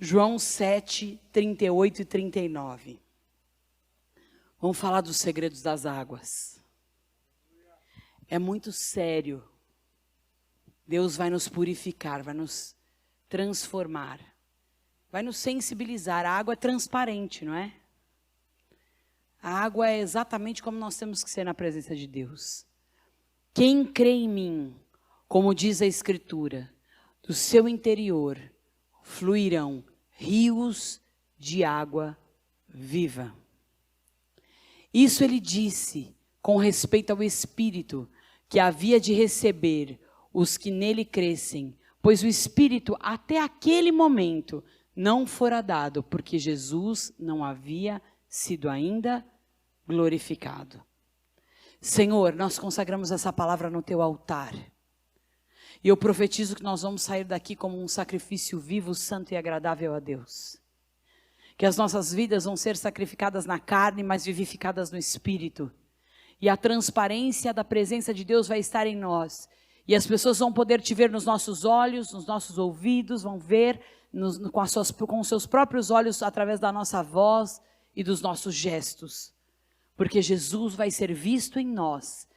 João 7, 38 e 39. Vamos falar dos segredos das águas. É muito sério. Deus vai nos purificar, vai nos transformar, vai nos sensibilizar. A água é transparente, não é? A água é exatamente como nós temos que ser na presença de Deus. Quem crê em mim, como diz a Escritura, do seu interior fluirão rios de água viva. Isso ele disse com respeito ao Espírito que havia de receber os que nele crescem, pois o Espírito até aquele momento não fora dado, porque Jesus não havia sido ainda glorificado. Senhor, nós consagramos essa palavra no teu altar. E eu profetizo que nós vamos sair daqui como um sacrifício vivo, santo e agradável a Deus. Que as nossas vidas vão ser sacrificadas na carne, mas vivificadas no Espírito. E a transparência da presença de Deus vai estar em nós. E as pessoas vão poder te ver nos nossos olhos, nos nossos ouvidos, vão ver com os seus próprios olhos, através da nossa voz e dos nossos gestos. Porque Jesus vai ser visto em nós.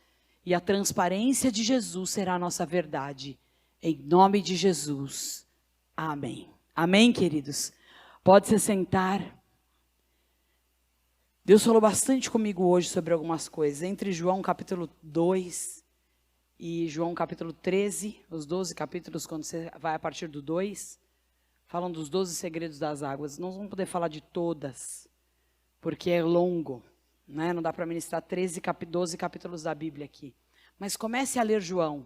E a transparência de Jesus será a nossa verdade. Em nome de Jesus. Amém. Amém, queridos? Pode se sentar. Deus falou bastante comigo hoje sobre algumas coisas. Entre João capítulo 2 e João capítulo 13, os 12 capítulos, quando você vai a partir do 2, falam dos 12 segredos das águas. Não vamos poder falar de todas, porque é longo. Não dá para ministrar 12 capítulos da Bíblia aqui. Mas comece a ler João.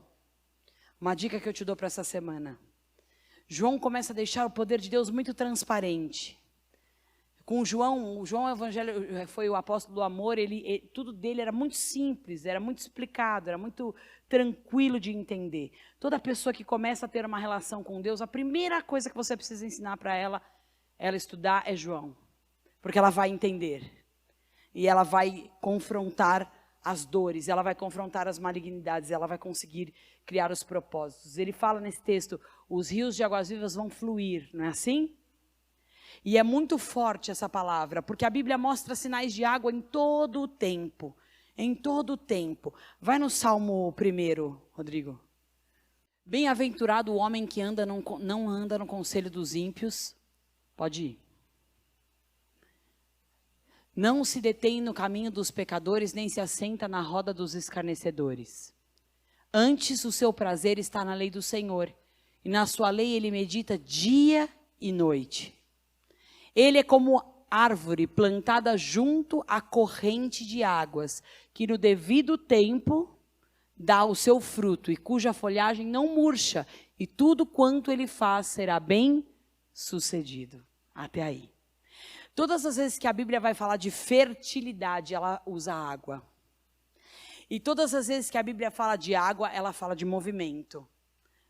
Uma dica que eu te dou para essa semana. João começa a deixar o poder de Deus muito transparente. Com João, o Evangelho foi o apóstolo do amor, tudo dele era muito simples, era muito explicado, era muito tranquilo de entender. Toda pessoa que começa a ter uma relação com Deus, a primeira coisa que você precisa ensinar para ela estudar é João. Porque ela vai entender. E ela vai confrontar as dores, ela vai confrontar as malignidades, ela vai conseguir criar os propósitos. Ele fala nesse texto, os rios de águas vivas vão fluir, não é assim? E é muito forte essa palavra, porque a Bíblia mostra sinais de água em todo o tempo. Em todo o tempo. Vai no Salmo 1, Rodrigo. Bem-aventurado o homem que não anda no conselho dos ímpios. Pode ir. Não se detém no caminho dos pecadores, nem se assenta na roda dos escarnecedores. Antes o seu prazer está na lei do Senhor, e na sua lei ele medita dia e noite. Ele é como árvore plantada junto à corrente de águas, que no devido tempo dá o seu fruto, e cuja folhagem não murcha, e tudo quanto ele faz será bem sucedido. Até aí. Todas as vezes que a Bíblia vai falar de fertilidade, ela usa água. E todas as vezes que a Bíblia fala de água, ela fala de movimento.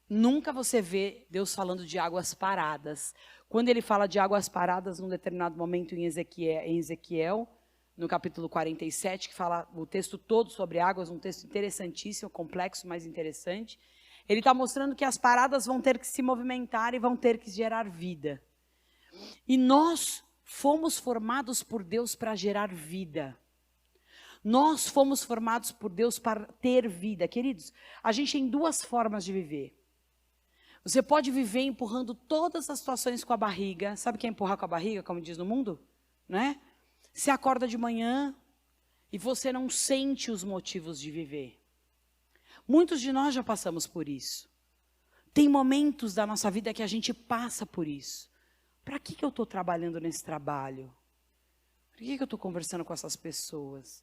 Nunca você vê Deus falando de águas paradas. Quando ele fala de águas paradas, num determinado momento em Ezequiel, no capítulo 47, que fala o texto todo sobre águas, um texto interessantíssimo, complexo, mas interessante. Ele está mostrando que as paradas vão ter que se movimentar e vão ter que gerar vida. E nós fomos formados por Deus para gerar vida. Nós fomos formados por Deus para ter vida. Queridos, a gente tem duas formas de viver. Você pode viver empurrando todas as situações com a barriga. Sabe o que é empurrar com a barriga, como diz no mundo? Né? Você acorda de manhã e você não sente os motivos de viver. Muitos de nós já passamos por isso. Tem momentos da nossa vida que a gente passa por isso. Para que eu estou trabalhando nesse trabalho? Por que eu estou conversando com essas pessoas?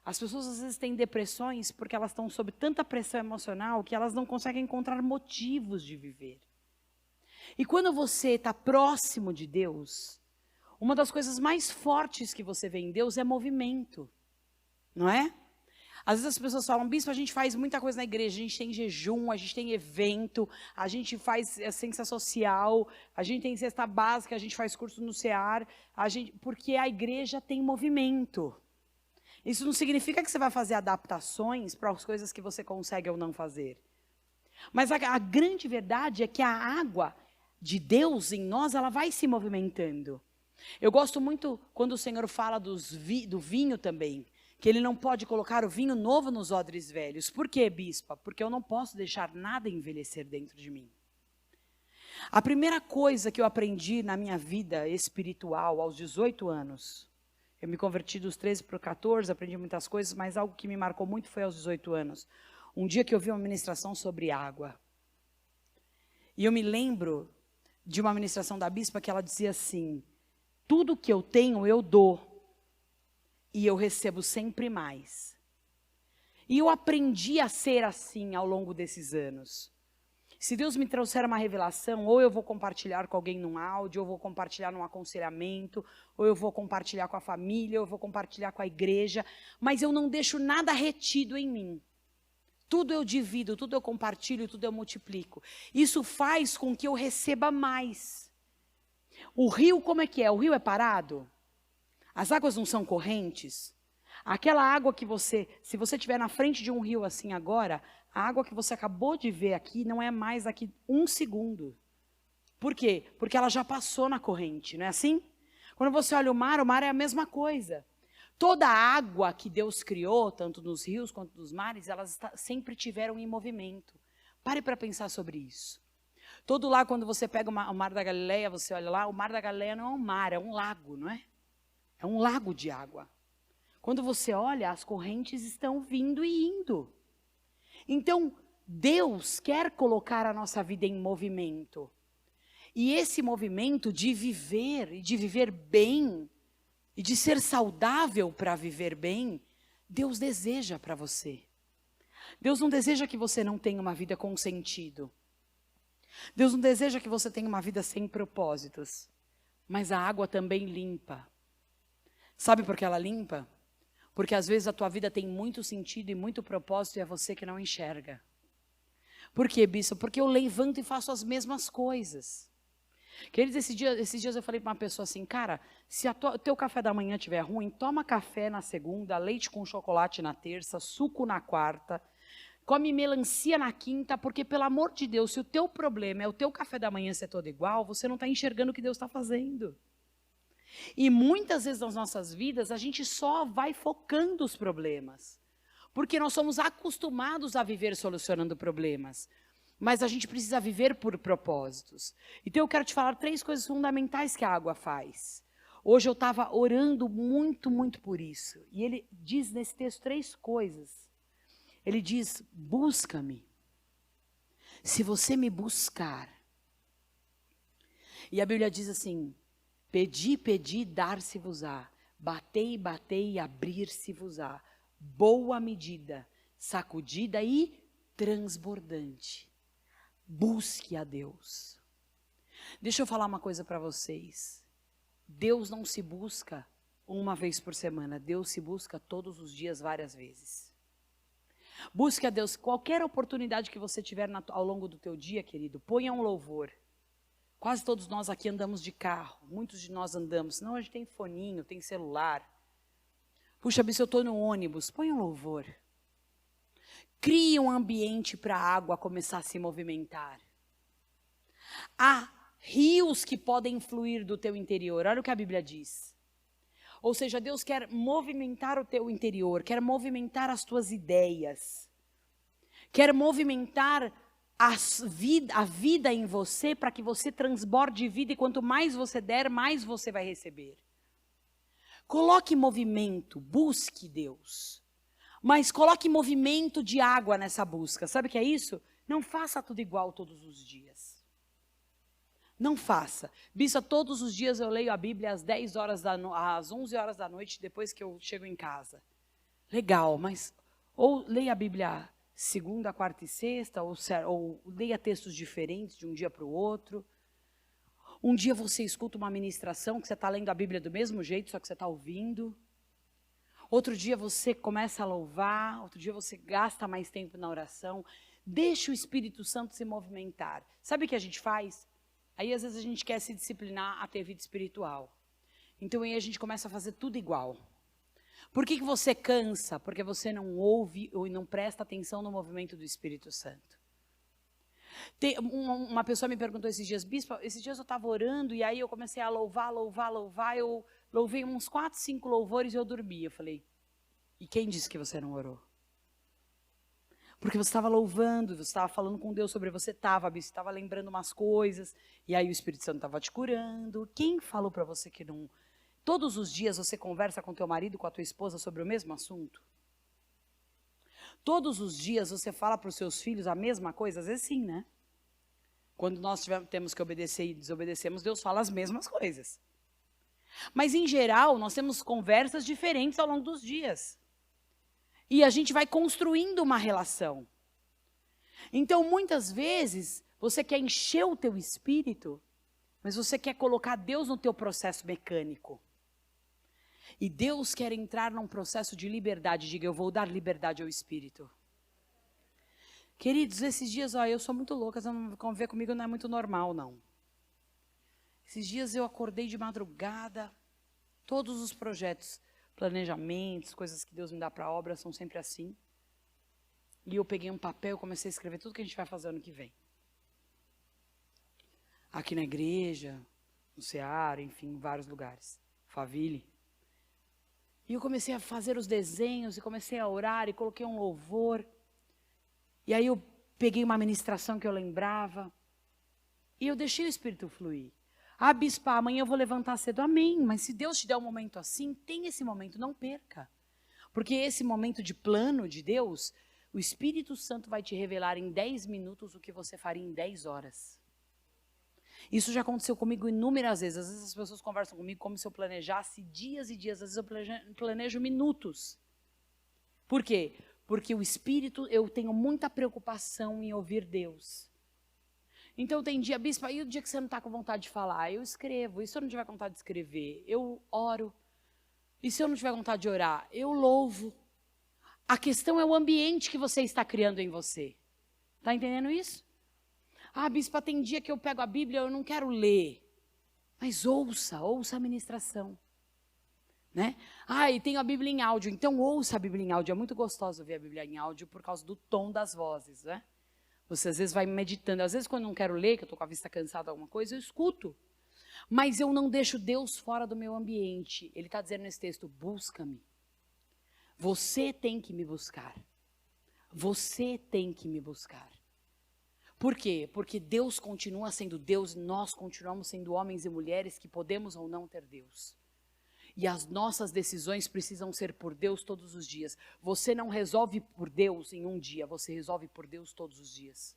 As pessoas às vezes têm depressões porque elas estão sob tanta pressão emocional que elas não conseguem encontrar motivos de viver. E quando você está próximo de Deus, uma das coisas mais fortes que você vê em Deus é movimento. Não é? Às vezes as pessoas falam, bispo, a gente faz muita coisa na igreja, a gente tem jejum, a gente tem evento, a gente faz ciência social, a gente tem cesta básica, a gente faz curso no CEAR, porque a igreja tem movimento. Isso não significa que você vai fazer adaptações para as coisas que você consegue ou não fazer. Mas a grande verdade é que a água, de Deus em nós, ela vai se movimentando. Eu gosto muito quando o Senhor fala do vinho também, que Ele não pode colocar o vinho novo nos odres velhos. Por quê, bispa? Porque eu não posso deixar nada envelhecer dentro de mim. A primeira coisa que eu aprendi na minha vida espiritual aos 18 anos, eu me converti dos 13 para os 14, aprendi muitas coisas, mas algo que me marcou muito foi aos 18 anos. Um dia que eu vi uma ministração sobre água. E eu me lembro de uma ministração da bispa que ela dizia assim: tudo que eu tenho eu dou, e eu recebo sempre mais. E eu aprendi a ser assim ao longo desses anos. Se Deus me trouxer uma revelação, ou eu vou compartilhar com alguém num áudio, ou eu vou compartilhar num aconselhamento, ou eu vou compartilhar com a família, ou eu vou compartilhar com a igreja, mas eu não deixo nada retido em mim. Tudo eu divido, tudo eu compartilho, tudo eu multiplico. Isso faz com que eu receba mais. O rio, como é que é? O rio é parado? As águas não são correntes? Aquela água que se você estiver na frente de um rio assim agora, a água que você acabou de ver aqui não é mais daqui 1 segundo. Por quê? Porque ela já passou na corrente, não é assim? Quando você olha o mar é a mesma coisa. Toda a água que Deus criou, tanto nos rios quanto nos mares, elas sempre tiveram em movimento. Pare para pensar sobre isso. Todo lá, quando você pega o mar da Galileia, você olha lá, o mar da Galileia não é um mar, é um lago, não é? É um lago de água. Quando você olha, as correntes estão vindo e indo. Então, Deus quer colocar a nossa vida em movimento. E esse movimento de viver, e de viver bem, e de ser saudável para viver bem, Deus deseja para você. Deus não deseja que você não tenha uma vida com sentido. Deus não deseja que você tenha uma vida sem propósitos. Mas a água também limpa. Sabe por que ela limpa? Porque às vezes a tua vida tem muito sentido e muito propósito e é você que não enxerga. Por quê, bispo? Porque eu levanto e faço as mesmas coisas. Queridos, esses dias eu falei para uma pessoa assim, cara, se o teu café da manhã estiver ruim, toma café na segunda, leite com chocolate na terça, suco na quarta, come melancia na quinta, porque pelo amor de Deus, se o teu problema é o teu café da manhã ser todo igual, você não está enxergando o que Deus está fazendo. E muitas vezes nas nossas vidas, a gente só vai focando os problemas. Porque nós somos acostumados a viver solucionando problemas. Mas a gente precisa viver por propósitos. Então eu quero te falar 3 coisas fundamentais que a água faz. Hoje eu estava orando muito, muito por isso. E ele diz nesse texto 3 coisas. Ele diz, busca-me. Se você me buscar. E a Bíblia diz assim, pedi, pedi, dar-se-vos-á. Batei, batei, abrir-se-vos-á. Boa medida, sacudida e transbordante. Busque a Deus. Deixa eu falar uma coisa para vocês. Deus não se busca uma vez por semana. Deus se busca todos os dias, várias vezes. Busque a Deus. Qualquer oportunidade que você tiver ao longo do teu dia, querido, ponha um louvor. Quase todos nós aqui andamos de carro. Muitos de nós andamos. Senão a gente tem foninho, tem celular. Puxa, se eu estou no ônibus, põe um louvor. Crie um ambiente para a água começar a se movimentar. Há rios que podem fluir do teu interior. Olha o que a Bíblia diz. Ou seja, Deus quer movimentar o teu interior, quer movimentar as tuas ideias, quer movimentar a vida em você para que você transborde vida e quanto mais você der, mais você vai receber. Coloque movimento, busque Deus. Mas coloque movimento de água nessa busca. Sabe o que é isso? Não faça tudo igual todos os dias. Não faça. Bispa, todos os dias eu leio a Bíblia às 11 horas da noite, depois que eu chego em casa. Legal, mas ou leia a Bíblia segunda, quarta e sexta, ou leia textos diferentes de um dia para o outro. Um dia você escuta uma ministração que você está lendo a Bíblia do mesmo jeito, só que você está ouvindo. Outro dia você começa a louvar, outro dia você gasta mais tempo na oração. Deixa o Espírito Santo se movimentar. Sabe o que a gente faz? Aí às vezes a gente quer se disciplinar a ter vida espiritual. Então aí a gente começa a fazer tudo igual. Por que você cansa? Porque você não ouve ou não presta atenção no movimento do Espírito Santo. Uma pessoa me perguntou esses dias, bispo, esses dias eu estava orando e aí eu comecei a louvar, eu louvei uns 4, 5 louvores e eu dormi. Eu falei, e quem disse que você não orou? Porque você estava louvando, você estava falando com Deus sobre você estava lembrando umas coisas, e aí o Espírito Santo estava te curando. Quem falou para você que não... Todos os dias você conversa com teu marido, com a tua esposa sobre o mesmo assunto? Todos os dias você fala para os seus filhos a mesma coisa? Às vezes sim, né? Quando nós temos que obedecer e desobedecemos, Deus fala as mesmas coisas. Mas, em geral, nós temos conversas diferentes ao longo dos dias. E a gente vai construindo uma relação. Então, muitas vezes, você quer encher o teu espírito, mas você quer colocar Deus no teu processo mecânico. E Deus quer entrar num processo de liberdade. Diga, eu vou dar liberdade ao espírito. Queridos, esses dias, eu sou muito louca, conviver comigo não é muito normal, não. Esses dias eu acordei de madrugada, todos os projetos, planejamentos, coisas que Deus me dá para a obra, são sempre assim. E eu peguei um papel e comecei a escrever tudo que a gente vai fazer ano que vem. Aqui na igreja, no Ceará, enfim, em vários lugares. Faville. E eu comecei a fazer os desenhos, e comecei a orar, e coloquei um louvor. E aí eu peguei uma ministração que eu lembrava, e eu deixei o Espírito fluir. Ah, bispa, amanhã eu vou levantar cedo. Amém, mas se Deus te der um momento assim, tem esse momento, não perca. Porque esse momento de plano de Deus, o Espírito Santo vai te revelar em 10 minutos o que você faria em 10 horas. Isso já aconteceu comigo inúmeras vezes. Às vezes as pessoas conversam comigo como se eu planejasse dias e dias. Às vezes eu planejo minutos. Por quê? Porque o Espírito, eu tenho muita preocupação em ouvir Deus. Então tem dia, bispo, aí o dia que você não está com vontade de falar, eu escrevo. E se eu não tiver vontade de escrever, eu oro. E se eu não tiver vontade de orar, eu louvo. A questão é o ambiente que você está criando em você. Está entendendo isso? Ah, bispa, tem dia que eu pego a Bíblia, eu não quero ler. Mas ouça a ministração. Né? Ah, e tenho a Bíblia em áudio, então ouça a Bíblia em áudio. É muito gostoso ouvir a Bíblia em áudio por causa do tom das vozes, né? Você às vezes vai meditando, às vezes quando eu não quero ler, que eu estou com a vista cansada, alguma coisa, eu escuto. Mas eu não deixo Deus fora do meu ambiente. Ele está dizendo nesse texto, busca-me. Você tem que me buscar. Você tem que me buscar. Por quê? Porque Deus continua sendo Deus, nós continuamos sendo homens e mulheres que podemos ou não ter Deus. E as nossas decisões precisam ser por Deus todos os dias. Você não resolve por Deus em um dia, você resolve por Deus todos os dias.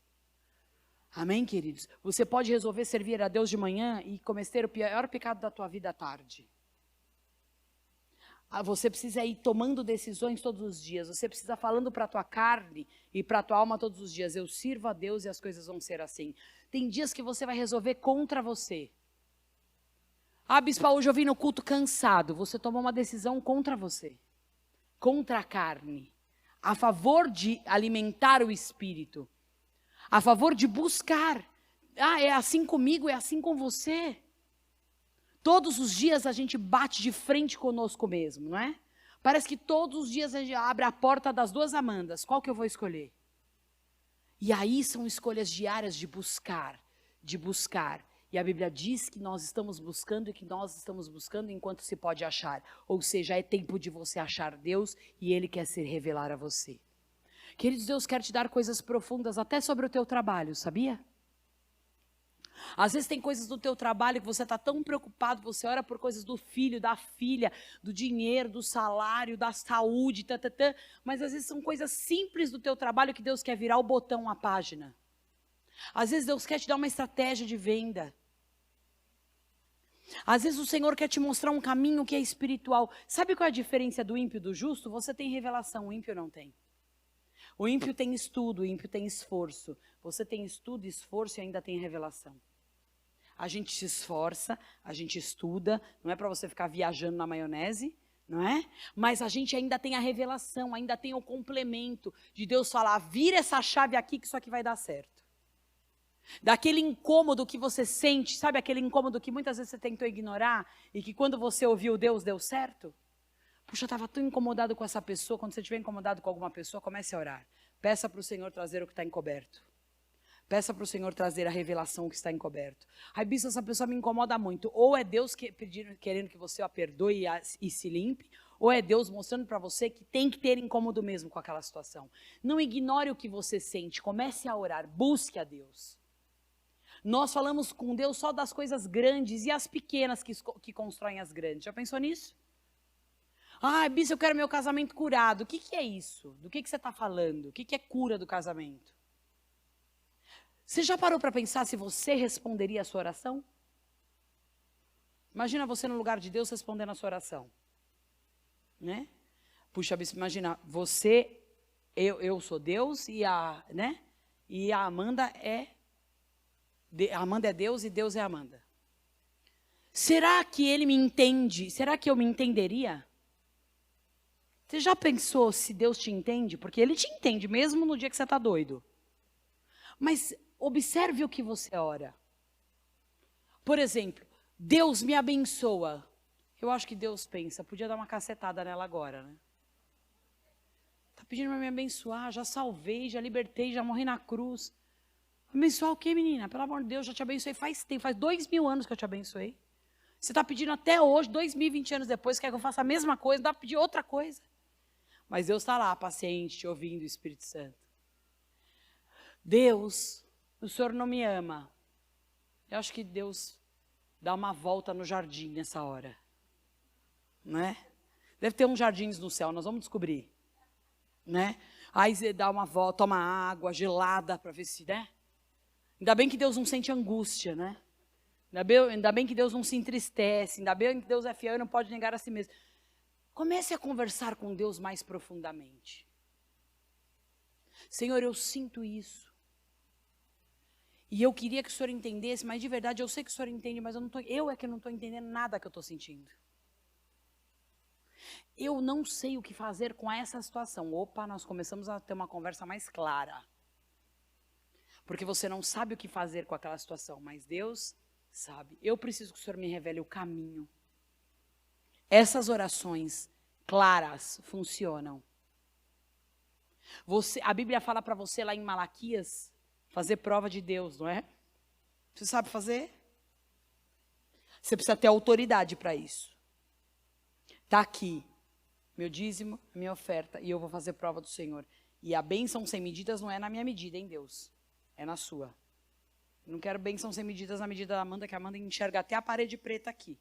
Amém, queridos? Você pode resolver servir a Deus de manhã e cometer o pior pecado da tua vida à tarde. Você precisa ir tomando decisões todos os dias. Você precisa falando para a tua carne e para a tua alma todos os dias. Eu sirvo a Deus e as coisas vão ser assim. Tem dias que você vai resolver contra você. Ah, bispa, hoje eu vim no culto cansado. Você tomou uma decisão contra você. Contra a carne. A favor de alimentar o espírito. A favor de buscar. Ah, é assim comigo, é assim com você. Todos os dias a gente bate de frente conosco mesmo, não é? Parece que todos os dias a gente abre a porta das duas Amandas. Qual que eu vou escolher? E aí são escolhas diárias de buscar, de buscar. E a Bíblia diz que nós estamos buscando e que nós estamos buscando enquanto se pode achar. Ou seja, é tempo de você achar Deus e Ele quer se revelar a você. Queridos, Deus quer te dar coisas profundas até sobre o teu trabalho, sabia? Às vezes tem coisas do teu trabalho que você está tão preocupado, você ora por coisas do filho, da filha, do dinheiro, do salário, da saúde, mas às vezes são coisas simples do teu trabalho que Deus quer virar o botão, a página. Às vezes Deus quer te dar uma estratégia de venda. Às vezes o Senhor quer te mostrar um caminho que é espiritual. Sabe qual é a diferença do ímpio e do justo? Você tem revelação, o ímpio não tem. O ímpio tem estudo, o ímpio tem esforço. Você tem estudo, esforço e ainda tem revelação. A gente se esforça, a gente estuda, não é para você ficar viajando na maionese, não é? Mas a gente ainda tem a revelação, ainda tem o complemento de Deus falar, vira essa chave aqui que isso aqui vai dar certo. Daquele incômodo que você sente, sabe aquele incômodo que muitas vezes você tentou ignorar e que quando você ouviu Deus deu certo? Puxa, eu estava tão incomodado com essa pessoa. Quando você estiver incomodado com alguma pessoa, comece a orar. Peça para o Senhor trazer o que está encoberto. Peça para o Senhor trazer a revelação que está encoberto. Ai, bispo, essa pessoa me incomoda muito. Ou é Deus querendo que você a perdoe e se limpe, ou é Deus mostrando para você que tem que ter incômodo mesmo com aquela situação. Não ignore o que você sente, comece a orar, busque a Deus. Nós falamos com Deus só das coisas grandes e as pequenas que constroem as grandes. Já pensou nisso? Ah, bispo, eu quero meu casamento curado. O que é isso? Do que você está falando? O que é cura do casamento? Você já parou para pensar se você responderia a sua oração? Imagina você no lugar de Deus respondendo a sua oração. Né? Puxa, bispo, imagina, eu sou Deus e a Amanda Amanda é Deus e Deus é Amanda. Será que ele me entende? Será que eu me entenderia? Você já pensou se Deus te entende? Porque ele te entende mesmo no dia que você está doido. Mas observe o que você ora. Por exemplo, Deus me abençoa. Eu acho que Deus pensa, podia dar uma cacetada nela agora, né? Tá pedindo para me abençoar, já salvei, já libertei, já morri na cruz. Abençoar o quê, menina? Pelo amor de Deus, já te abençoei faz tempo, faz 2000 anos que eu te abençoei. Você está pedindo até hoje, 2020 anos depois, quer que eu faça a mesma coisa, dá para pedir outra coisa. Mas Deus está lá, paciente, te ouvindo, o Espírito Santo. Deus, o Senhor não me ama. Eu acho que Deus dá uma volta no jardim nessa hora. Né? Deve ter uns jardins no céu, nós vamos descobrir. Né? Aí você dá uma volta, toma água gelada para ver se, né? Ainda bem que Deus não sente angústia, né? Ainda bem que Deus não se entristece, ainda bem que Deus é fiel e não pode negar a si mesmo. Comece a conversar com Deus mais profundamente. Senhor, eu sinto isso. E eu queria que o Senhor entendesse, mas de verdade eu sei que o Senhor entende, mas eu é que não estou entendendo nada que eu estou sentindo. Eu não sei o que fazer com essa situação. Opa, nós começamos a ter uma conversa mais clara. Porque você não sabe o que fazer com aquela situação, mas Deus sabe. Eu preciso que o Senhor me revele o caminho. Essas orações claras funcionam. A Bíblia fala para você lá em Malaquias, fazer prova de Deus, não é? Você sabe fazer? Você precisa ter autoridade para isso. Está aqui, meu dízimo, minha oferta, e eu vou fazer prova do Senhor. E a bênção sem medidas não é na minha medida, hein, Deus? É na sua. Eu não quero bênção sem medidas na medida da Amanda, que a Amanda enxerga até a parede preta aqui.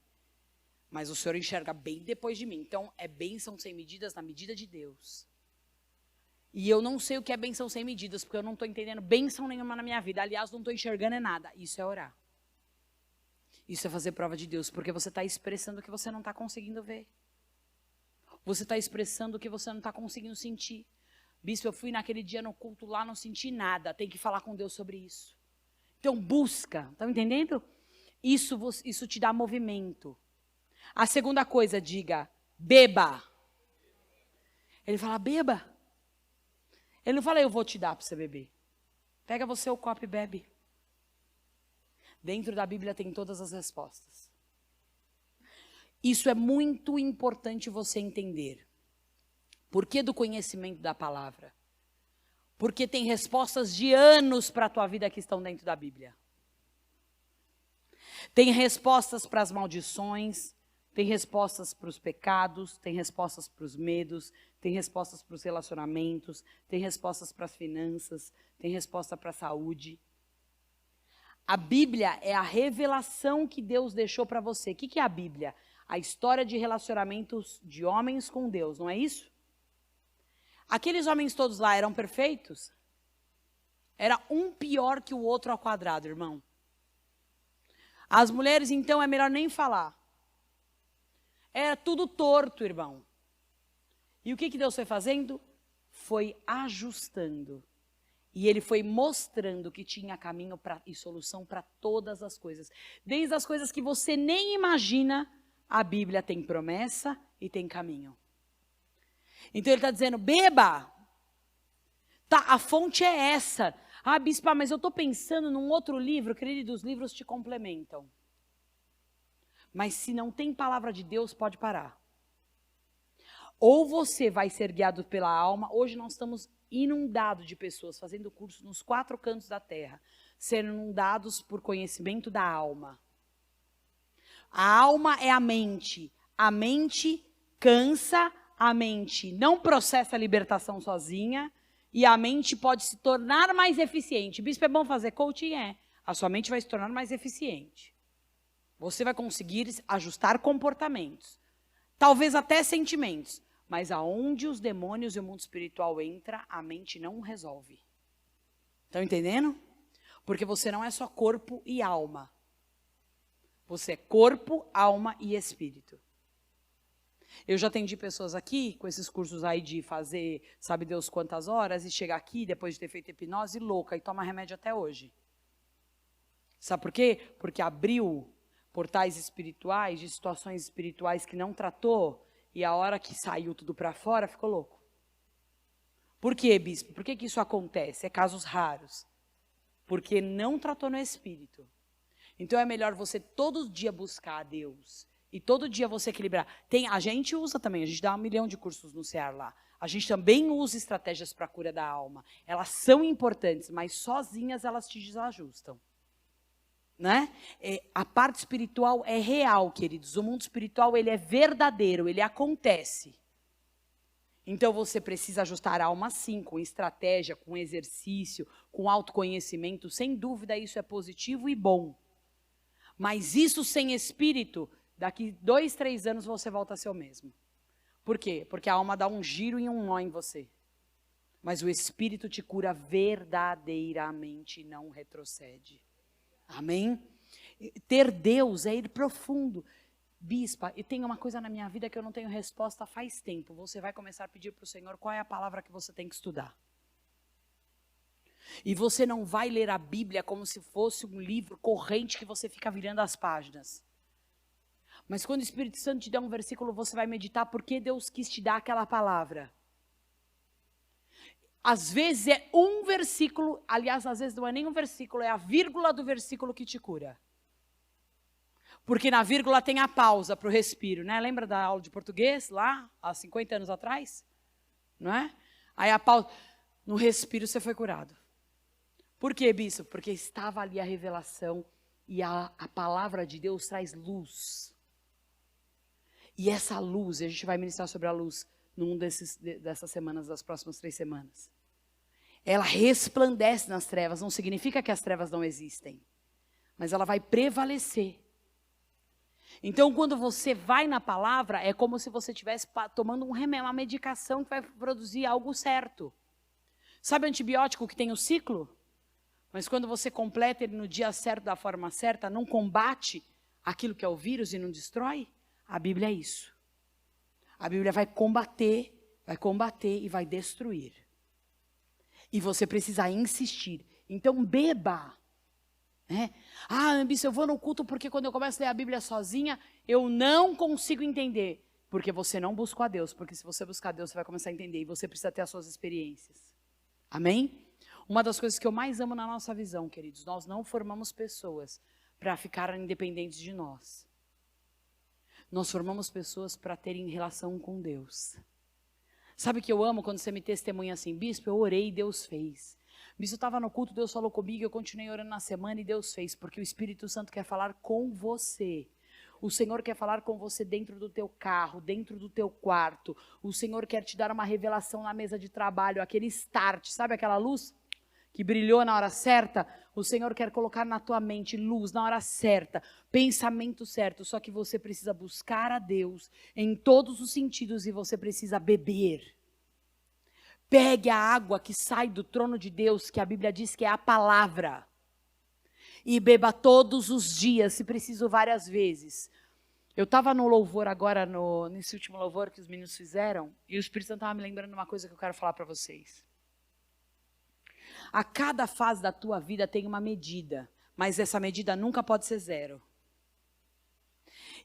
Mas o Senhor enxerga bem depois de mim. Então, é bênção sem medidas na medida de Deus. E eu não sei o que é bênção sem medidas, porque eu não estou entendendo bênção nenhuma na minha vida. Aliás, não estou enxergando nada. Isso é orar. Isso é fazer prova de Deus, porque você está expressando o que você não está conseguindo ver. Você está expressando o que você não está conseguindo sentir. Bispo, eu fui naquele dia no culto lá, não senti nada. Tem que falar com Deus sobre isso. Então, busca. Estão entendendo? Isso te dá movimento. A segunda coisa, diga, beba. Ele fala, beba. Ele não fala, eu vou te dar para você beber. Pega você o copo e bebe. Dentro da Bíblia tem todas as respostas. Isso é muito importante você entender. Por que do conhecimento da palavra? Porque tem respostas de anos para a tua vida que estão dentro da Bíblia. Tem respostas para as maldições, tem respostas para os pecados, tem respostas para os medos, tem respostas para os relacionamentos, tem respostas para as finanças, tem resposta para a saúde. A Bíblia é a revelação que Deus deixou para você. O que é a Bíblia? A história de relacionamentos de homens com Deus, não é isso? Aqueles homens todos lá eram perfeitos? Era um pior que o outro ao quadrado, irmão. As mulheres, então, é melhor nem falar. Era tudo torto, irmão. E o que Deus foi fazendo? Foi ajustando. E ele foi mostrando que tinha caminho e solução para todas as coisas. Desde as coisas que você nem imagina, a Bíblia tem promessa e tem caminho. Então ele está dizendo, beba. Tá, a fonte é essa. Ah, bispa, mas eu estou pensando num outro livro. Querido, os livros te complementam. Mas se não tem palavra de Deus, pode parar. Ou você vai ser guiado pela alma. Hoje nós estamos inundado de pessoas fazendo curso nos 4 cantos da terra, sendo inundados por conhecimento da alma. A alma é a mente cansa, a mente não processa a libertação sozinha, e a mente pode se tornar mais eficiente. Bispo, é bom fazer coaching? É. A sua mente vai se tornar mais eficiente. Você vai conseguir ajustar comportamentos, talvez até sentimentos, mas aonde os demônios e o mundo espiritual entram, a mente não resolve. Estão entendendo? Porque você não é só corpo e alma. Você é corpo, alma e espírito. Eu já atendi pessoas aqui, com esses cursos aí de fazer, sabe Deus quantas horas, e chegar aqui, depois de ter feito hipnose, louca, e toma remédio até hoje. Sabe por quê? Porque abriu portais espirituais, de situações espirituais que não tratou, e a hora que saiu tudo para fora, ficou louco. Por quê, bispo? Por que isso acontece? É casos raros. Porque não tratou no espírito. Então é melhor você todo dia buscar a Deus. E todo dia você equilibrar. A gente usa também, a gente dá 1 milhão de cursos no CEAR lá. A gente também usa estratégias para a cura da alma. Elas são importantes, mas sozinhas elas te desajustam. Né? A parte espiritual é real, queridos. O mundo espiritual, ele é verdadeiro, ele acontece. Então você precisa ajustar a alma sim, com estratégia, com exercício, com autoconhecimento. Sem dúvida isso é positivo e bom. Mas isso sem espírito, daqui 2, 3 anos você volta a ser o mesmo. Por quê? Porque a alma dá um giro e um nó em você. Mas o espírito te cura verdadeiramente e não retrocede. Amém? Ter Deus é ir profundo. Bispa, e tem uma coisa na minha vida que eu não tenho resposta faz tempo. Você vai começar a pedir para o Senhor qual é a palavra que você tem que estudar. E você não vai ler a Bíblia como se fosse um livro corrente que você fica virando as páginas. Mas quando o Espírito Santo te der um versículo, você vai meditar por que Deus quis te dar aquela palavra. Às vezes é um versículo, aliás, às vezes não é nem um versículo, é a vírgula do versículo que te cura. Porque na vírgula tem a pausa para o respiro, né? Lembra da aula de português lá, há 50 anos atrás? Não é? Aí a pausa, no respiro você foi curado. Por quê, bispo? Porque estava ali a revelação e a palavra de Deus traz luz. E essa luz, a gente vai ministrar sobre a luz dessas semanas, das próximas 3 semanas. Ela resplandece nas trevas, não significa que as trevas não existem, mas ela vai prevalecer. Então, quando você vai na palavra, é como se você estivesse tomando um remédio, uma medicação que vai produzir algo certo. Sabe o antibiótico que tem o ciclo? Mas quando você completa ele no dia certo, da forma certa, não combate aquilo que é o vírus e não destrói? A Bíblia é isso. A Bíblia vai combater e vai destruir. E você precisa insistir. Então, beba. Bispo, eu vou no culto porque quando eu começo a ler a Bíblia sozinha, eu não consigo entender. Porque você não buscou a Deus. Porque se você buscar a Deus, você vai começar a entender. E você precisa ter as suas experiências. Amém? Uma das coisas que eu mais amo na nossa visão, queridos, nós não formamos pessoas para ficarem independentes de nós. Nós formamos pessoas para terem relação com Deus. Sabe o que eu amo quando você me testemunha assim? Bispo, eu orei e Deus fez. Bispo, eu estava no culto, Deus falou comigo, eu continuei orando na semana e Deus fez. Porque o Espírito Santo quer falar com você. O Senhor quer falar com você dentro do teu carro, dentro do teu quarto. O Senhor quer te dar uma revelação na mesa de trabalho, aquele start, sabe aquela luz que brilhou na hora certa? O Senhor quer colocar na tua mente luz na hora certa, pensamento certo, só que você precisa buscar a Deus em todos os sentidos e você precisa beber. Pegue a água que sai do trono de Deus, que a Bíblia diz que é a palavra, e beba todos os dias, se preciso várias vezes. Eu estava no louvor agora, nesse último louvor que os meninos fizeram, e o Espírito Santo estava me lembrando de uma coisa que eu quero falar para vocês. A cada fase da tua vida tem uma medida, mas essa medida nunca pode ser 0.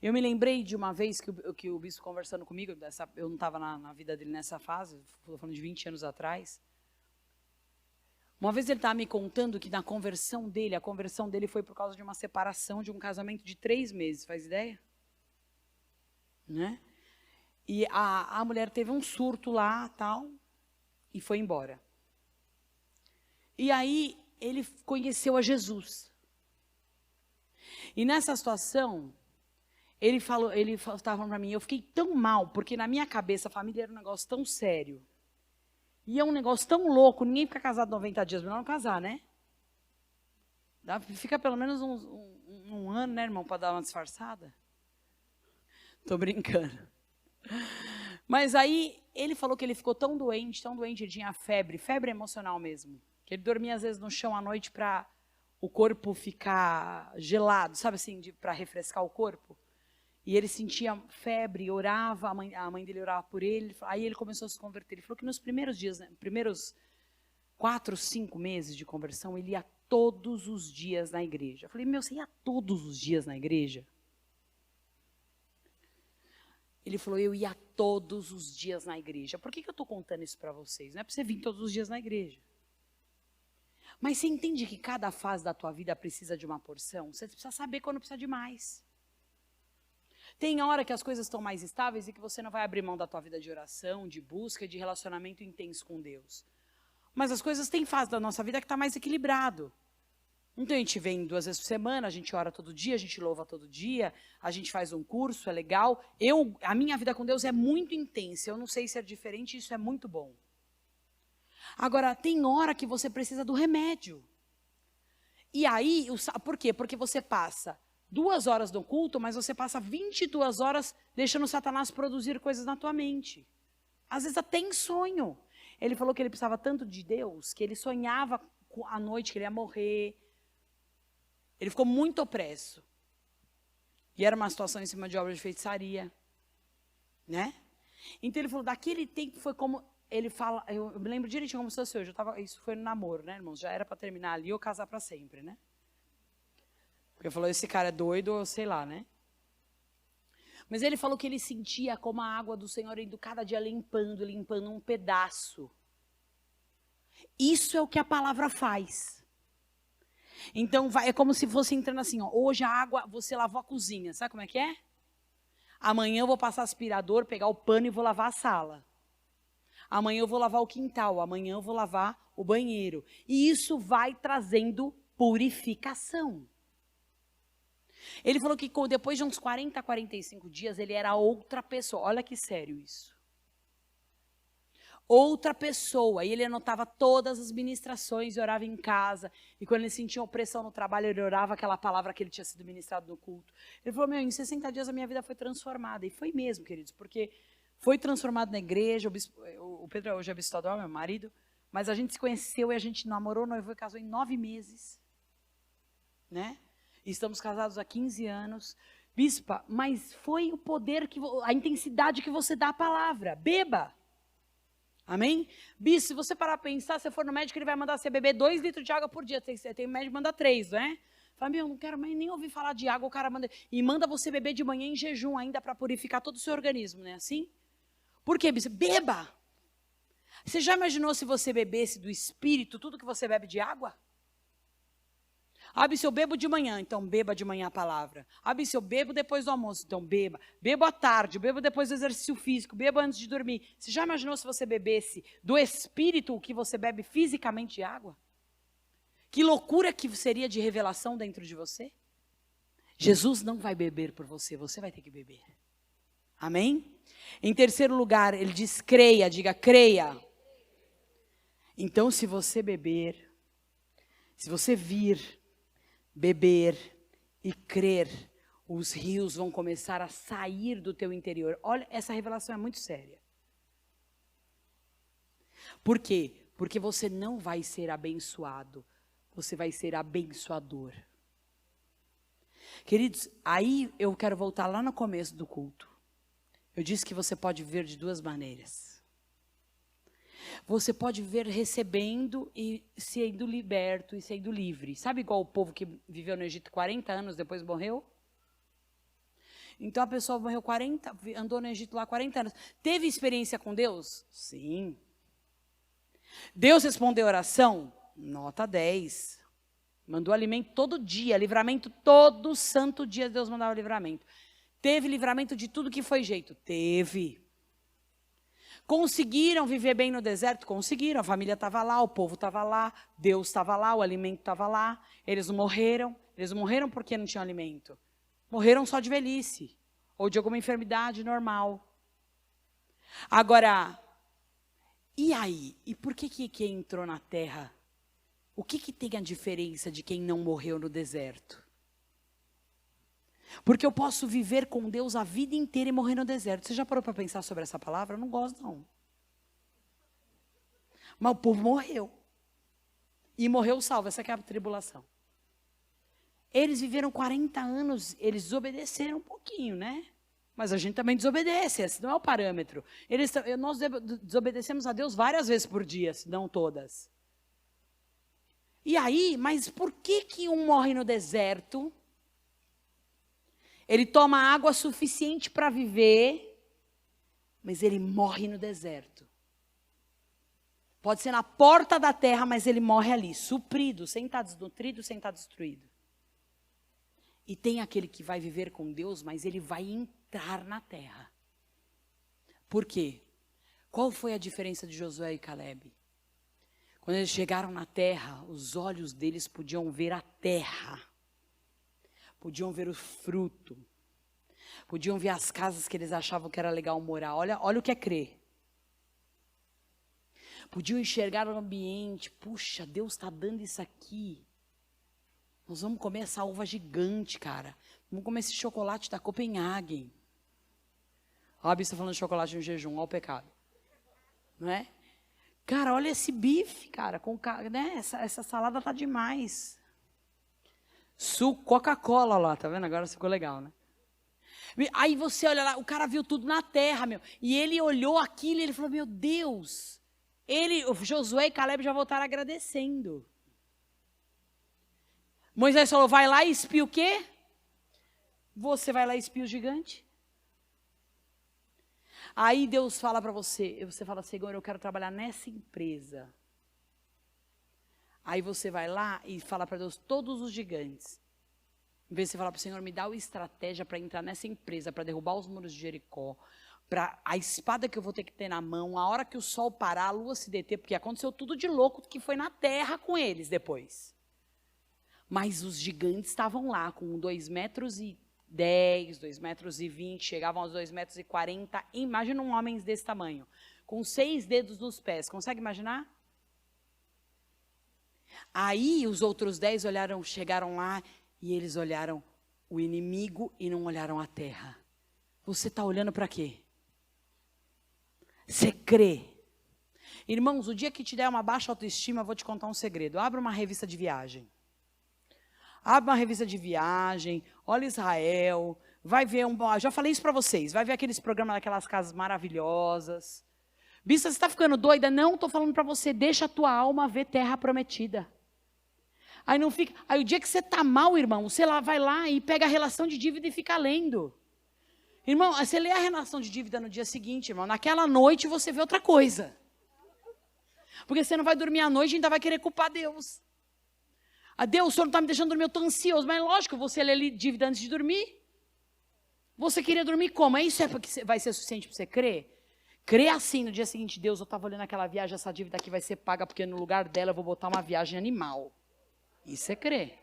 Eu me lembrei de uma vez que o bispo conversando comigo, eu não estava na vida dele nessa fase, estou falando de 20 anos atrás. Uma vez ele estava me contando que na conversão dele, a conversão dele foi por causa de uma separação de um casamento de 3 meses, faz ideia? Né? E a mulher teve um surto lá, tal, e foi embora. E aí ele conheceu a Jesus. E nessa situação, ele estava falando para mim, eu fiquei tão mal, porque na minha cabeça a família era um negócio tão sério. E é um negócio tão louco, ninguém fica casado 90 dias, melhor não casar, né? Fica pelo menos um ano, né, irmão, para dar uma disfarçada. Tô brincando. Mas aí, ele falou que ele ficou tão doente, ele tinha febre emocional mesmo. Que ele dormia às vezes no chão à noite para o corpo ficar gelado, sabe assim, para refrescar o corpo. E ele sentia febre, orava, a mãe dele orava por ele. Aí ele começou a se converter. Ele falou que nos primeiros dias, né, primeiros 4, 5 meses de conversão, ele ia todos os dias na igreja. Eu falei, meu, você ia todos os dias na igreja? Ele falou, eu ia todos os dias na igreja. Por que eu estou contando isso para vocês? Não é para você vir todos os dias na igreja. Mas você entende que cada fase da tua vida precisa de uma porção? Você precisa saber quando precisa de mais. Tem hora que as coisas estão mais estáveis e que você não vai abrir mão da tua vida de oração, de busca, de relacionamento intenso com Deus. Mas as coisas têm fase da nossa vida que está mais equilibrado. Então a gente vem 2 vezes por semana, a gente ora todo dia, a gente louva todo dia, a gente faz um curso, é legal. A minha vida com Deus é muito intensa, eu não sei se é diferente, isso é muito bom. Agora, tem hora que você precisa do remédio. E aí, por quê? Porque você passa 2 horas no culto, mas você passa 22 horas deixando Satanás produzir coisas na tua mente. Às vezes até em sonho. Ele falou que ele precisava tanto de Deus, que ele sonhava à noite que ele ia morrer. Ele ficou muito opresso. E era uma situação em cima de obra de feitiçaria. Né? Então ele falou, daquele tempo foi como... Ele fala, eu me lembro direitinho como se fosse hoje. Isso foi no namoro, né, irmãos? Já era para terminar ali ou casar para sempre, né? Porque falou, esse cara é doido, ou sei lá, né? Mas ele falou que ele sentia como a água do Senhor indo cada dia limpando um pedaço. Isso é o que a palavra faz. Então, é como se fosse entrando assim, ó, hoje a água, você lavou a cozinha, sabe como é que é? Amanhã eu vou passar aspirador, pegar o pano e vou lavar a sala. Amanhã eu vou lavar o quintal, amanhã eu vou lavar o banheiro. E isso vai trazendo purificação. Ele falou que depois de uns 40 a 45 dias, ele era outra pessoa. Olha que sério isso. Outra pessoa. E ele anotava todas as ministrações e orava em casa. E quando ele sentia opressão no trabalho, ele orava aquela palavra que ele tinha sido ministrado no culto. Ele falou, em 60 dias a minha vida foi transformada. E foi mesmo, queridos, porque foi transformado na igreja. O Pedro hoje é bispo estadual, meu marido. Mas a gente se conheceu e a gente namorou, noivou e casou em 9 meses. Né? Estamos casados há 15 anos. Bispa, mas foi o poder, a intensidade que você dá à palavra. Beba. Amém? Bispo, se você parar para pensar, se for no médico, ele vai mandar você beber 2 litros de água por dia. Tem um médico que manda 3, não é? Fala, eu não quero mais nem ouvir falar de água, o cara manda... E manda você beber de manhã em jejum ainda para purificar todo o seu organismo, não é assim? Por quê, bispo? Beba! Você já imaginou se você bebesse do Espírito tudo que você bebe de água? Se eu bebo de manhã, então beba de manhã a palavra. Se eu bebo depois do almoço, então beba. Bebo à tarde, bebo depois do exercício físico, bebo antes de dormir. Você já imaginou se você bebesse do Espírito o que você bebe fisicamente de água? Que loucura que seria de revelação dentro de você? Jesus não vai beber por você, você vai ter que beber. Amém? Em terceiro lugar, ele diz creia, diga creia. Então, se você beber, se você vir, beber e crer, os rios vão começar a sair do teu interior. Olha, essa revelação é muito séria. Por quê? Porque você não vai ser abençoado, você vai ser abençoador. Queridos, aí eu quero voltar lá no começo do culto. Eu disse que você pode viver de 2 maneiras. Você pode viver recebendo e sendo liberto e sendo livre. Sabe igual o povo que viveu no Egito 40 anos, depois morreu? Então a pessoa morreu andou no Egito lá 40 anos. Teve experiência com Deus? Sim. Deus respondeu a oração? Nota 10. Mandou alimento todo dia, livramento todo santo dia, Deus mandava livramento. Teve livramento de tudo que foi jeito? Teve. Conseguiram viver bem no deserto? Conseguiram. A família estava lá, o povo estava lá, Deus estava lá, o alimento estava lá. Eles não morreram. Eles não morreram porque não tinham alimento. Morreram só de velhice. Ou de alguma enfermidade normal. Agora, e aí? E por que quem entrou na terra? O que tem a diferença de quem não morreu no deserto? Porque eu posso viver com Deus a vida inteira e morrer no deserto. Você já parou para pensar sobre essa palavra? Eu não gosto, não. Mas o povo morreu. E morreu salvo. Essa que é a tribulação. Eles viveram 40 anos, eles desobedeceram um pouquinho, né? Mas a gente também desobedece, esse não é o parâmetro. Nós desobedecemos a Deus várias vezes por dia, se não todas. E aí, mas por que um morre no deserto? Ele toma água suficiente para viver, mas ele morre no deserto. Pode ser na porta da terra, mas ele morre ali, suprido, sem estar desnutrido, sem estar destruído. E tem aquele que vai viver com Deus, mas ele vai entrar na terra. Por quê? Qual foi a diferença de Josué e Calebe? Quando eles chegaram na terra, os olhos deles podiam ver a terra. Podiam ver o fruto. Podiam ver as casas que eles achavam que era legal morar. Olha o que é crer. Podiam enxergar o ambiente. Puxa, Deus está dando isso aqui. Nós vamos comer essa uva gigante, cara. Vamos comer esse chocolate da Copenhagen. Ó, a Bia está falando de chocolate no jejum, olha o pecado. Não é? Cara, olha esse bife, cara. Né? Essa salada tá demais. Suco, Coca-Cola lá, tá vendo? Agora ficou legal, né? Aí você olha lá, o cara viu tudo na terra, meu. E ele olhou aquilo e ele falou, meu Deus. Josué e Calebe já voltaram agradecendo. Moisés falou, vai lá e espia o quê? Você vai lá e espia o gigante? Aí Deus fala para você fala, Senhor, eu quero trabalhar nessa empresa. Aí você vai lá e fala para Deus todos os gigantes. Em vez de você falar para o Senhor, me dá uma estratégia para entrar nessa empresa, para derrubar os muros de Jericó, para a espada que eu vou ter que ter na mão, a hora que o sol parar, a lua se deter, porque aconteceu tudo de louco que foi na terra com eles depois. Mas os gigantes estavam lá com 2,10 metros, 2,20 metros, chegavam aos 2,40 metros. Imagina um homem desse tamanho, com 6 dedos nos pés. Consegue imaginar? Aí os outros 10 chegaram lá e eles olharam o inimigo e não olharam a terra. Você está olhando para quê? Você crê. Irmãos, o dia que te der uma baixa autoestima, eu vou te contar um segredo. Abra uma revista de viagem. Abre uma revista de viagem, olha Israel, vai ver já falei isso para vocês, vai ver aqueles programas daquelas casas maravilhosas. Bista, você está ficando doida? Não, estou falando para você, deixa a tua alma ver terra prometida. Aí não fica, aí o dia que você está mal, irmão, você vai lá e pega a relação de dívida e fica lendo. Irmão, você lê a relação de dívida no dia seguinte, irmão, naquela noite você vê outra coisa. Porque você não vai dormir à noite e ainda vai querer culpar Deus. Deus, o Senhor não está me deixando dormir, eu estou ansioso. Mas lógico, você lê dívida antes de dormir. Você queria dormir como? Isso porque vai ser suficiente para você crer? Crer assim, no dia seguinte, Deus, eu estava olhando aquela viagem, essa dívida aqui vai ser paga, porque no lugar dela eu vou botar uma viagem animal. Isso é crer.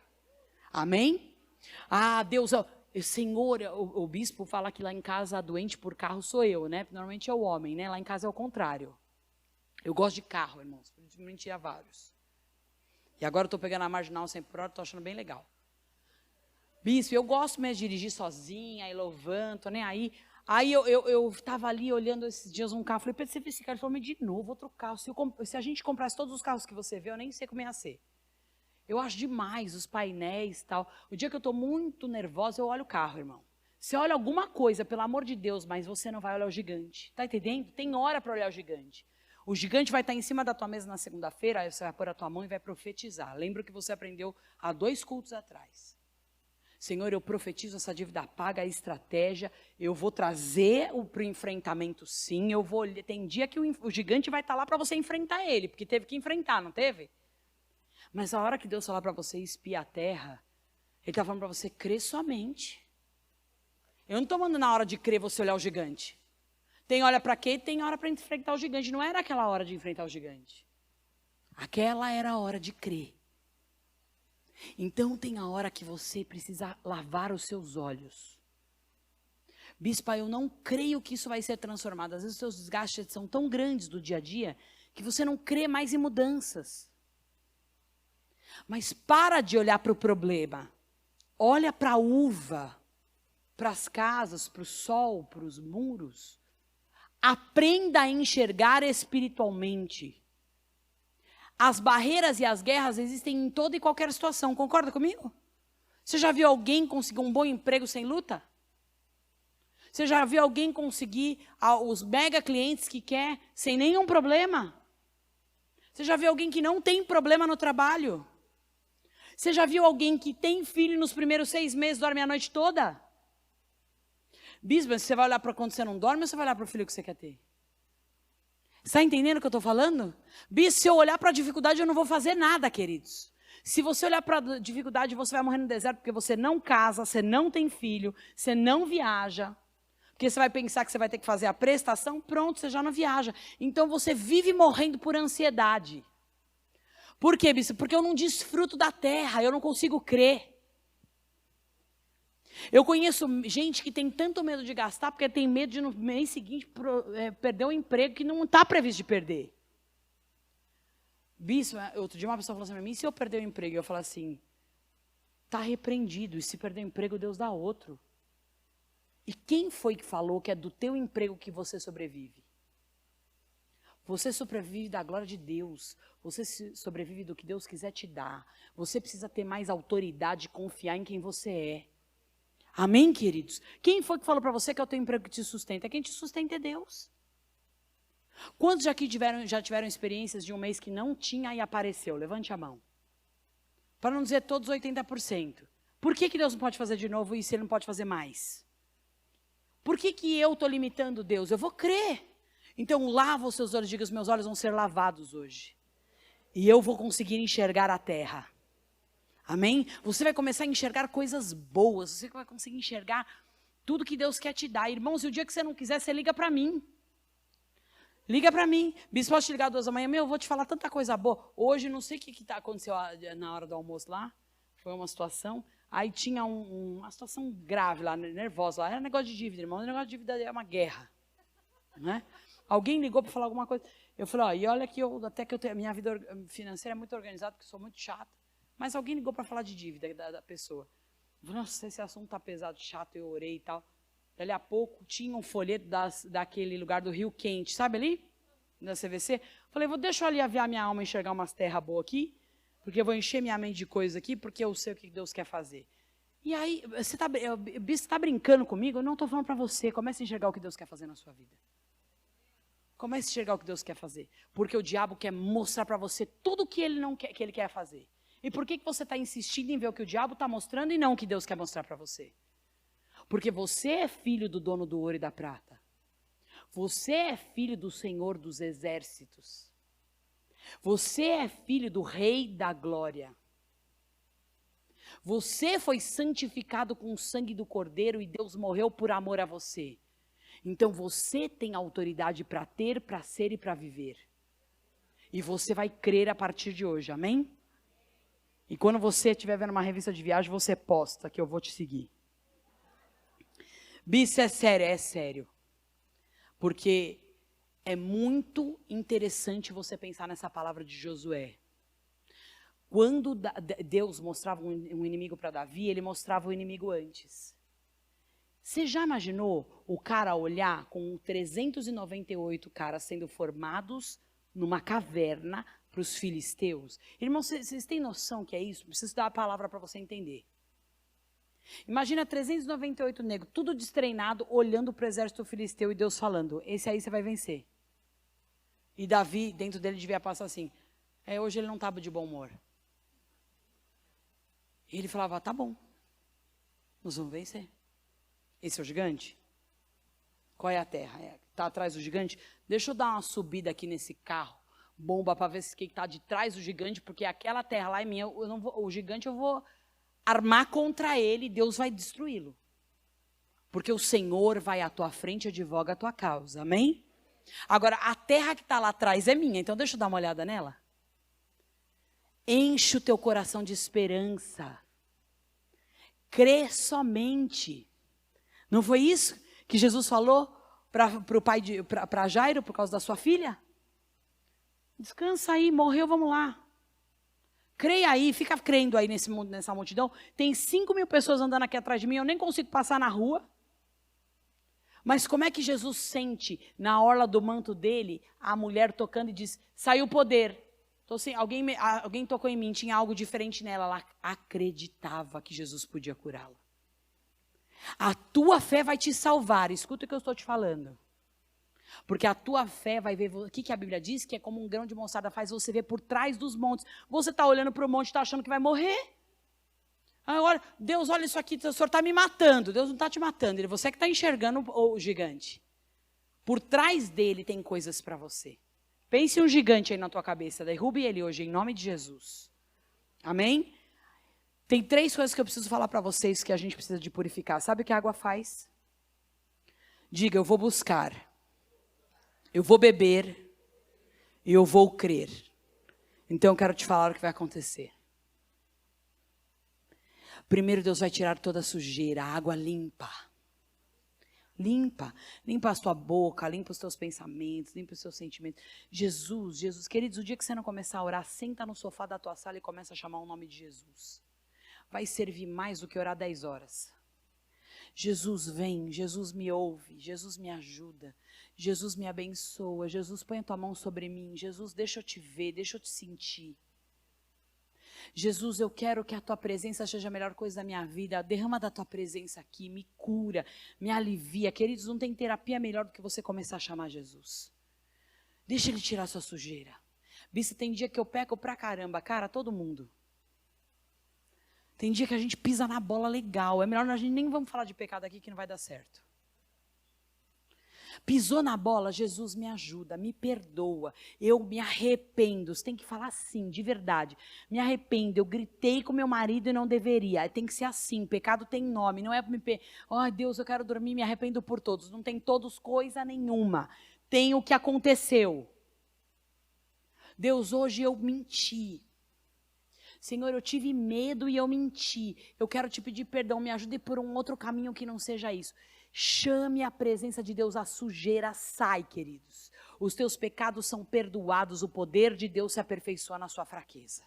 Amém? Deus, Senhor, o bispo fala que lá em casa a doente por carro sou eu, né? Normalmente é o homem, né? Lá em casa é o contrário. Eu gosto de carro, irmãos, por isso me tinha vários. E agora eu estou pegando a marginal 100 por hora, estou achando bem legal. Bispo, eu gosto mesmo de dirigir sozinha, e louvando, estou nem aí. Aí eu estava ali olhando esses dias um carro, falei, Pedro, esse cara, ele falou, mas de novo, outro carro. Se a gente comprasse todos os carros que você vê, eu nem sei como ia ser. Eu acho demais os painéis e tal. O dia que eu estou muito nervosa, eu olho o carro, irmão. Você olha alguma coisa, pelo amor de Deus, mas você não vai olhar o gigante. Está entendendo? Tem hora para olhar o gigante. O gigante vai estar em cima da tua mesa na segunda-feira, aí você vai pôr a tua mão e vai profetizar. Lembra que você aprendeu há 2 cultos atrás. Senhor, eu profetizo essa dívida paga, a estratégia, eu vou trazer para o enfrentamento sim, tem dia que o gigante vai estar lá para você enfrentar ele, porque teve que enfrentar, não teve? Mas a hora que Deus falar para você espiar a terra, Ele está falando para você crer somente. Eu não estou mandando na hora de crer você olhar o gigante. Tem hora para quê? Tem hora para enfrentar o gigante. Não era aquela hora de enfrentar o gigante. Aquela era a hora de crer. Então tem a hora que você precisa lavar os seus olhos. Bispa, eu não creio que isso vai ser transformado. Às vezes os seus desgastes são tão grandes do dia a dia que você não crê mais em mudanças. Mas para de olhar para o problema. Olha para a uva, para as casas, para o sol, para os muros. Aprenda a enxergar espiritualmente. As barreiras e as guerras existem em toda e qualquer situação. Concorda comigo? Você já viu alguém conseguir um bom emprego sem luta? Você já viu alguém conseguir os mega clientes que quer sem nenhum problema? Você já viu alguém que não tem problema no trabalho? Você já viu alguém que tem filho nos primeiros 6 meses, dorme a noite toda? Bispo, você vai olhar para quando você não dorme ou você vai olhar para o filho que você quer ter? Está entendendo o que eu estou falando? Bispo, se eu olhar para a dificuldade, eu não vou fazer nada, queridos. Se você olhar para a dificuldade, você vai morrer no deserto porque você não casa, você não tem filho, você não viaja. Porque você vai pensar que você vai ter que fazer a prestação, pronto, você já não viaja. Então você vive morrendo por ansiedade. Por quê, bispo? Porque eu não desfruto da terra, eu não consigo crer. Eu conheço gente que tem tanto medo de gastar porque tem medo de no mês seguinte perder um emprego que não está previsto de perder. Bispo, outro dia uma pessoa falou assim para mim, e se eu perder o emprego? Eu falo assim, está repreendido, e se perder o emprego, Deus dá outro. E quem foi que falou que é do teu emprego que você sobrevive? Você sobrevive da glória de Deus. Você sobrevive do que Deus quiser te dar. Você precisa ter mais autoridade e confiar em quem você é. Amém, queridos? Quem foi que falou para você que é o teu emprego que te sustenta? Quem te sustenta é Deus. Quantos aqui já tiveram experiências de um mês que não tinha e apareceu? Levante a mão. Para não dizer todos 80%. Por que Deus não pode fazer de novo e se Ele não pode fazer mais? Por que eu estou limitando Deus? Eu vou crer. Então lava os seus olhos, diga, os meus olhos vão ser lavados hoje. E eu vou conseguir enxergar a terra. Amém? Você vai começar a enxergar coisas boas. Você vai conseguir enxergar tudo que Deus quer te dar. Irmãos, e o dia que você não quiser, você liga para mim. Liga para mim. Bispo, posso te ligar 2 da manhã? Eu vou te falar tanta coisa boa. Hoje, não sei o que aconteceu na hora do almoço lá. Foi uma situação. Aí tinha uma situação grave lá, nervosa lá. Era negócio de dívida, irmão. O negócio de dívida é uma guerra. Né? Alguém ligou para falar alguma coisa. Eu falei, ó, e olha que a minha vida financeira é muito organizada, porque eu sou muito chata. Mas alguém ligou para falar de dívida da pessoa. Eu falei, nossa, esse assunto tá pesado, chato, eu orei e tal. Dali a pouco tinha um folheto daquele lugar do Rio Quente, sabe ali? Da CVC. Falei, deixa eu aliviar minha alma e enxergar umas terras boas aqui, porque eu vou encher minha mente de coisa aqui, porque eu sei o que Deus quer fazer. E aí, você está brincando comigo? Eu não estou falando para você. Comece a enxergar o que Deus quer fazer na sua vida. Comece a enxergar o que Deus quer fazer. Porque o diabo quer mostrar para você tudo o que ele quer fazer. E por que você está insistindo em ver o que o diabo está mostrando e não o que Deus quer mostrar para você? Porque você é filho do dono do ouro e da prata. Você é filho do Senhor dos exércitos. Você é filho do Rei da glória. Você foi santificado com o sangue do Cordeiro e Deus morreu por amor a você. Então você tem autoridade para ter, para ser e para viver. E você vai crer a partir de hoje, amém? E quando você estiver vendo uma revista de viagem, você posta que eu vou te seguir. Bicho, é sério. Porque é muito interessante você pensar nessa palavra de Josué. Quando Deus mostrava um inimigo para Davi, ele mostrava o inimigo antes. Você já imaginou o cara olhar com 398 caras sendo formados numa caverna para os filisteus? Irmãos, vocês têm noção que é isso? Preciso dar a palavra para você entender. Imagina 398 negros, tudo destreinado, olhando para o exército filisteu e Deus falando, esse aí você vai vencer. E Davi, dentro dele, devia passar assim, hoje ele não estava de bom humor. E ele falava, tá bom, nós vamos vencer. Esse é o gigante? Qual é a terra? Está atrás do gigante? Deixa eu dar uma subida aqui nesse carro, bomba, para ver se quem está de trás do gigante, porque aquela terra lá é minha, o gigante eu vou armar contra ele, Deus vai destruí-lo. Porque o Senhor vai à tua frente e advoga a tua causa, amém? Agora, a terra que está lá atrás é minha, então deixa eu dar uma olhada nela. Enche o teu coração de esperança. Crê somente. Não foi isso que Jesus falou para Jairo por causa da sua filha? Descansa aí, morreu, vamos lá. Creia aí, fica crendo aí nessa multidão. Tem 5.000 pessoas andando aqui atrás de mim, eu nem consigo passar na rua. Mas como é que Jesus sente na orla do manto dele, a mulher tocando e diz, saiu o poder. Então, assim, alguém tocou em mim, tinha algo diferente nela. Ela acreditava que Jesus podia curá-la. A tua fé vai te salvar, escuta o que eu estou te falando. Porque a tua fé vai ver, o que a Bíblia diz? Que é como um grão de mostarda, faz você ver por trás dos montes. Você está olhando para o monte e está achando que vai morrer. Agora, Deus, olha isso aqui, o Senhor está me matando. Deus não está te matando, você que está enxergando o gigante. Por trás dele tem coisas para você. Pense um gigante aí na tua cabeça, derrube ele hoje, em nome de Jesus. Amém? Tem 3 coisas que eu preciso falar para vocês que a gente precisa de purificar. Sabe o que a água faz? Diga, eu vou buscar, eu vou beber e eu vou crer. Então eu quero te falar o que vai acontecer. Primeiro Deus vai tirar toda a sujeira, a água limpa. Limpa a sua boca, limpa os teus pensamentos, limpa os seus sentimentos. Jesus, queridos, o dia que você não começar a orar, senta no sofá da tua sala e começa a chamar o nome de Jesus. Vai servir mais do que orar 10 horas. Jesus vem, Jesus me ouve, Jesus me ajuda, Jesus me abençoa, Jesus põe a tua mão sobre mim, Jesus deixa eu te ver, deixa eu te sentir. Jesus, eu quero que a tua presença seja a melhor coisa da minha vida, derrama da tua presença aqui, me cura, me alivia. Queridos, não tem terapia melhor do que você começar a chamar Jesus. Deixa ele tirar a sua sujeira. Bicho, tem dia que eu peco pra caramba, cara, todo mundo. Tem dia que a gente pisa na bola legal, é melhor a gente nem vamos falar de pecado aqui que não vai dar certo. Pisou na bola, Jesus me ajuda, me perdoa, eu me arrependo, você tem que falar assim, de verdade, me arrependo, eu gritei com meu marido e não deveria, tem que ser assim, pecado tem nome, não é oh Deus, eu quero dormir, me arrependo por todos, não tem todos coisa nenhuma, tem o que aconteceu. Deus, hoje eu menti, Senhor, eu tive medo e eu menti, eu quero te pedir perdão, me ajude por um outro caminho que não seja isso. Chame a presença de Deus, a sujeira sai, queridos. Os teus pecados são perdoados, o poder de Deus se aperfeiçoa na sua fraqueza.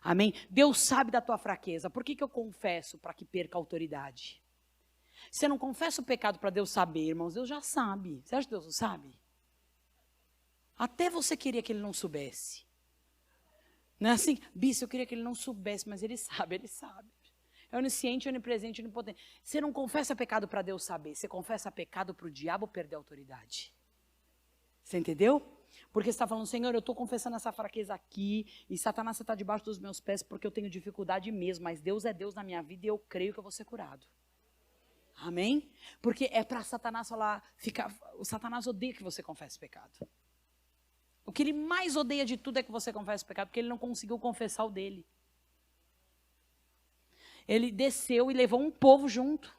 Amém? Deus sabe da tua fraqueza. Por que eu confesso? Para que perca a autoridade. Você não confessa o pecado para Deus saber, irmãos, Deus já sabe. Você acha que Deus não sabe? Até você queria que ele não soubesse. Não é assim? Bicho, eu queria que ele não soubesse, mas ele sabe, ele sabe. É onisciente, onipresente, onipotente. Você não confessa pecado para Deus saber. Você confessa pecado para o diabo perder a autoridade. Você entendeu? Porque você está falando, Senhor, eu estou confessando essa fraqueza aqui. E Satanás, você está debaixo dos meus pés porque eu tenho dificuldade mesmo. Mas Deus é Deus na minha vida e eu creio que eu vou ser curado. Amém? Porque é para Satanás falar, o Satanás odeia que você confesse pecado. O que ele mais odeia de tudo é que você confesse pecado, porque ele não conseguiu confessar o dele. Ele desceu e levou um povo junto.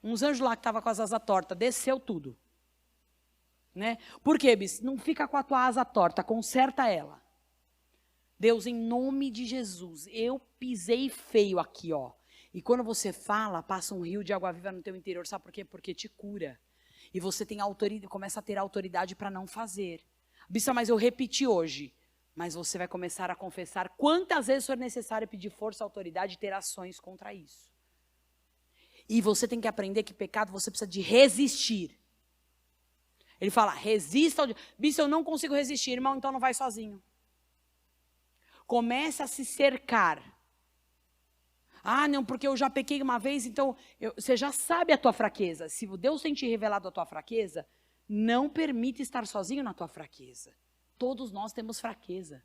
Uns anjos lá que estavam com as asas tortas, desceu tudo. Né? Por quê, bis? Não fica com a tua asa torta, conserta ela. Deus, em nome de Jesus, eu pisei feio aqui, ó. E quando você fala, passa um rio de água viva no teu interior, sabe por quê? Porque te cura. E você tem autoridade, começa a ter autoridade para não fazer. Bisa, mas eu repeti hoje. Mas você vai começar a confessar quantas vezes for necessário pedir força, autoridade e ter ações contra isso. E você tem que aprender que pecado você precisa de resistir. Ele fala, resista ao... Bicho, eu não consigo resistir, irmão, então não vai sozinho. Comece a se cercar. Ah, não, porque eu já pequei uma vez, então... Você já sabe a tua fraqueza. Se Deus tem te revelado a tua fraqueza, não permita estar sozinho na tua fraqueza. Todos nós temos fraqueza,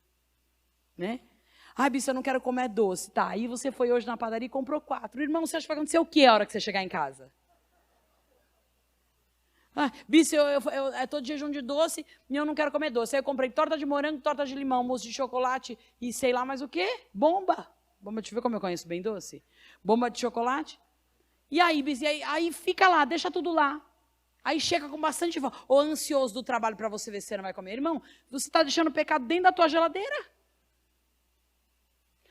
né? Ah, bicho, eu não quero comer doce. Tá, aí você foi hoje na padaria e comprou 4. Irmão, você acha que vai acontecer o que a hora que você chegar em casa? Ah, bicho, eu tô de jejum de doce e eu não quero comer doce. Aí eu comprei torta de morango, torta de limão, mousse de chocolate e sei lá mais o quê. Bomba. Bomba, deixa eu ver como eu conheço bem doce. Bomba de chocolate. E aí, bispo, aí fica lá, deixa tudo lá. Aí chega com bastante fome. Ou ansioso do trabalho para você ver se você não vai comer. Irmão, você está deixando o pecado dentro da tua geladeira.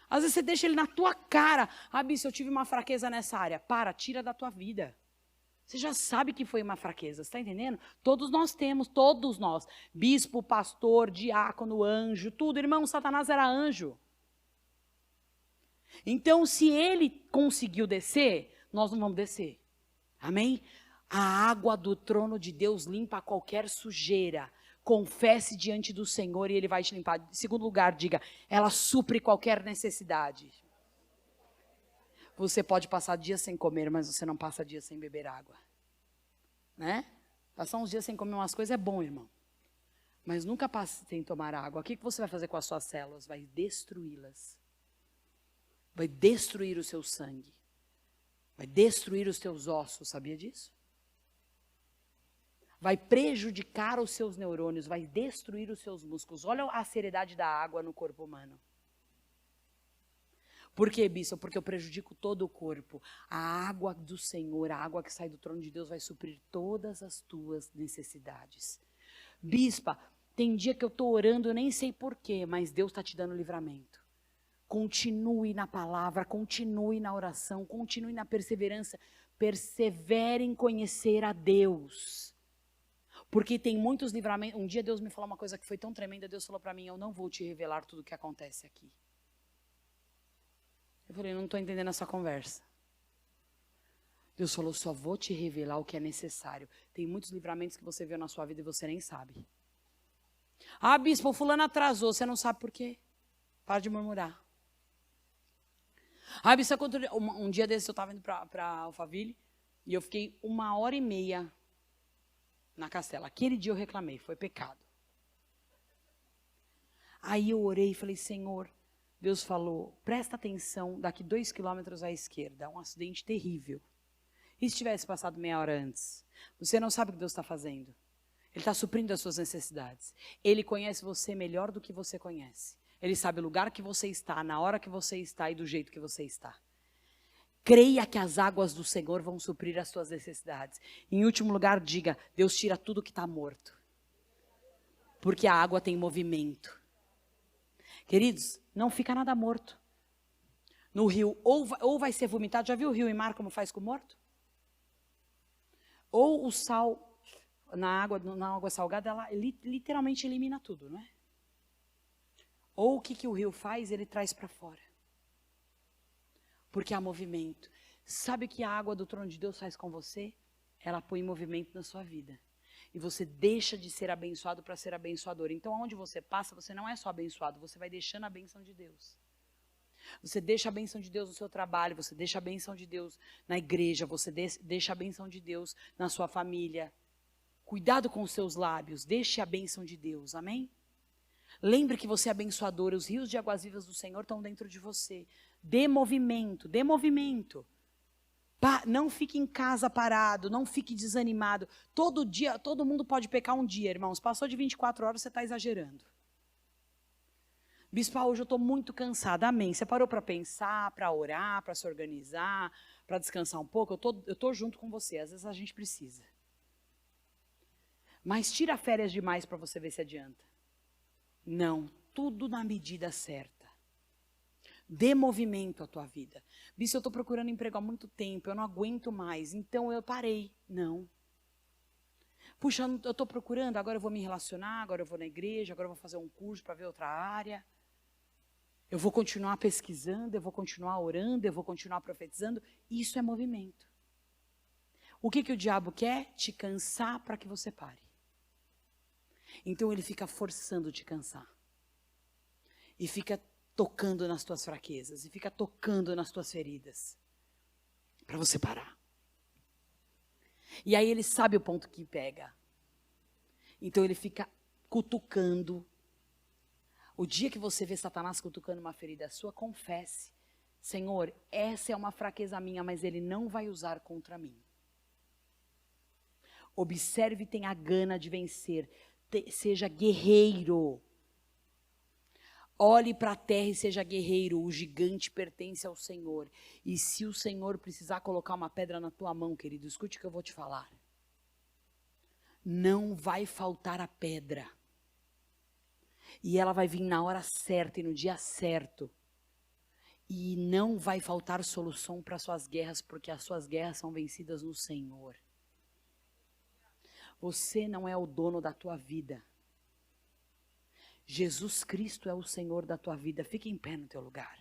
Às vezes você deixa ele na tua cara. Ah, bispo, eu tive uma fraqueza nessa área. Para, tira da tua vida. Você já sabe que foi uma fraqueza, você está entendendo? Todos nós temos, todos nós. Bispo, pastor, diácono, anjo, tudo. Irmão, Satanás era anjo. Então, se ele conseguiu descer, nós não vamos descer. Amém? A água do trono de Deus limpa qualquer sujeira. Confesse diante do Senhor e Ele vai te limpar. Em segundo lugar, diga, ela supre qualquer necessidade. Você pode passar dias sem comer, mas você não passa dias sem beber água. Né? Passar uns dias sem comer umas coisas é bom, irmão. Mas nunca passe sem tomar água. O que você vai fazer com as suas células? Vai destruí-las. Vai destruir o seu sangue. Vai destruir os teus ossos, sabia disso? Vai prejudicar os seus neurônios, vai destruir os seus músculos. Olha a seriedade da água no corpo humano. Por quê, bispo? Porque eu prejudico todo o corpo. A água do Senhor, a água que sai do trono de Deus vai suprir todas as tuas necessidades. Bispa, tem dia que eu estou orando, eu nem sei porquê, mas Deus está te dando livramento. Continue na palavra, continue na oração, continue na perseverança. Persevere em conhecer a Deus. Porque tem muitos livramentos. Um dia Deus me falou uma coisa que foi tão tremenda, Deus falou para mim, eu não vou te revelar tudo o que acontece aqui. Eu falei, não estou entendendo essa conversa. Deus falou, só vou te revelar o que é necessário. Tem muitos livramentos que você viu na sua vida e você nem sabe. Ah, bispo, fulano atrasou, você não sabe por quê? Para de murmurar. Ah, bispo, um dia desses eu estava indo para Alphaville e eu fiquei 1h30 na Castela. Aquele dia eu reclamei, foi pecado. Aí eu orei e falei, Senhor, Deus falou, presta atenção, daqui 2 quilômetros à esquerda, um acidente terrível. E se tivesse passado meia hora antes? Você não sabe o que Deus está fazendo. Ele está suprindo as suas necessidades. Ele conhece você melhor do que você conhece. Ele sabe o lugar que você está, na hora que você está e do jeito que você está. Creia que as águas do Senhor vão suprir as suas necessidades. Em último lugar, diga, Deus tira tudo que está morto. Porque a água tem movimento. Queridos, não fica nada morto. No rio, ou vai ser vomitado. Já viu o rio em mar como faz com o morto? Ou o sal na água salgada, ela literalmente elimina tudo, não é? Ou o que o rio faz? Ele traz para fora. Porque há movimento. Sabe o que a água do trono de Deus faz com você? Ela põe movimento na sua vida. E você deixa de ser abençoado para ser abençoador. Então, onde você passa, você não é só abençoado, você vai deixando a bênção de Deus. Você deixa a bênção de Deus no seu trabalho, você deixa a bênção de Deus na igreja, você deixa a bênção de Deus na sua família. Cuidado com os seus lábios, deixe a bênção de Deus, amém? Lembre que você é abençoador, os rios de águas vivas do Senhor estão dentro de você. Dê movimento, dê movimento. Não fique em casa parado, não fique desanimado. Todo dia, todo mundo pode pecar um dia, irmãos. Passou de 24 horas, você está exagerando. Bispo, hoje eu estou muito cansada. Amém. Você parou para pensar, para orar, para se organizar, para descansar um pouco? Eu tô junto com você, às vezes a gente precisa. Mas tira férias demais para você ver se adianta. Não, tudo na medida certa. Dê movimento à tua vida. Bispo, eu estou procurando emprego há muito tempo, eu não aguento mais, então eu parei. Não. Puxa, eu estou procurando, agora eu vou me relacionar, agora eu vou na igreja, agora eu vou fazer um curso para ver outra área. Eu vou continuar pesquisando, eu vou continuar orando, eu vou continuar profetizando. Isso é movimento. O que o diabo quer? Te cansar para que você pare. Então ele fica forçando te cansar. E fica tocando nas tuas fraquezas, e fica tocando nas tuas feridas, para você parar. E aí ele sabe o ponto que pega. Então ele fica cutucando. O dia que você vê Satanás cutucando uma ferida sua, confesse. Senhor, essa é uma fraqueza minha, mas ele não vai usar contra mim. Observe e tenha gana de vencer. Seja guerreiro. Olhe para a terra e seja guerreiro. O gigante pertence ao Senhor. E se o Senhor precisar colocar uma pedra na tua mão, querido, escute o que eu vou te falar. Não vai faltar a pedra. E ela vai vir na hora certa e no dia certo. E não vai faltar solução para suas guerras, porque as suas guerras são vencidas no Senhor. Você não é o dono da tua vida. Jesus Cristo é o Senhor da tua vida. Fique em pé no teu lugar.